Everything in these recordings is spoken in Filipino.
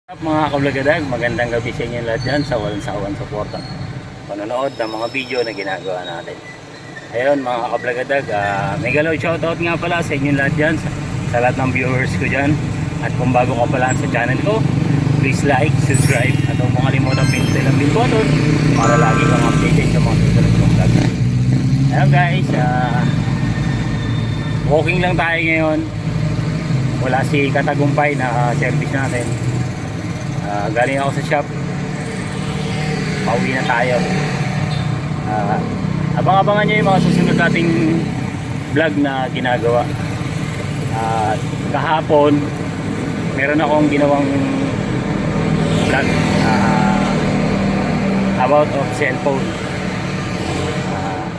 Mga kablagadag, magandang gabi sa inyo lahat dyan sa walang sawang suporta panonood ng mga video na ginagawa natin. Ayun mga kablagadag, may galaw shoutout nga pala sa inyo lahat dyan, sa lahat ng viewers ko dyan. At kung bago ka pala sa channel ko, please like, subscribe at huwag mong kalimutan pindutin ang bell button para lagi kang updated sa mga susunod kong vlog. Ayun guys, walking lang tayo ngayon. Wala si Katagumpay na service natin. Galing ako sa shop, pauwi na tayo. Abang-abangan nyo yung mga susunod nating vlog na ginagawa. Kahapon meron akong ginawang vlog about of cellphone.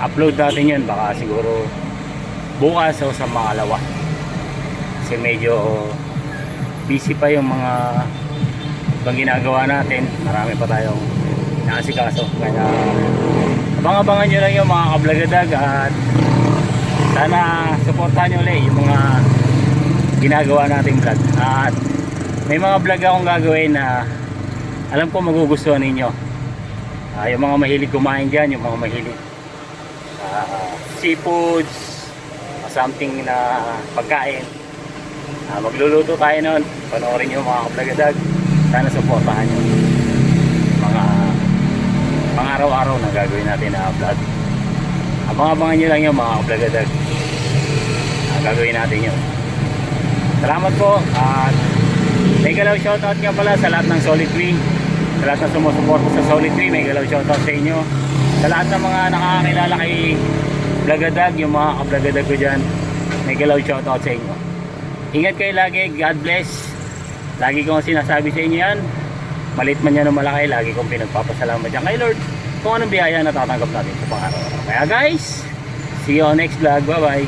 Upload natin yun baka siguro bukas o sa makalawa, kasi medyo busy pa yung mga ibang ginagawa natin, marami pa tayong naasikaso, kaya abang-abangan nyo lang yung mga kablagadag at sana supportahan nyo ulit yung mga ginagawa nating vlog. At may mga vlog akong gagawin na alam ko magugustuhan ninyo. Yung mga mahilig kumain dyan, yung mga mahilig seafoods, something na pagkain, magluluto tayo nun. Panoorin nyo mga kablagadag, sana supportahan nyo mga pang-araw-araw na gagawin natin na vlog. Abang-abangan nyo lang yung mga kablagadag, gagawin natin yun. Salamat po at may galaw shoutout nga pala sa lahat ng Solid Tree, sa lahat na sumusuporta sa Solid Tree. May galaw shoutout sa inyo, sa lahat ng mga nakakakilala kay Blagadag, yung mga kablagadag ko dyan, may galaw shoutout sa inyo. Ingat kayo lagi, God bless. Lagi kong sinasabi sa inyo yan, malit man yan o malaki, lagi kong pinagpapasalamat yan kay Lord kung anong biyaya na tatanggap natin sa pang-araw-araw. Kaya guys, see you on next vlog. Bye bye.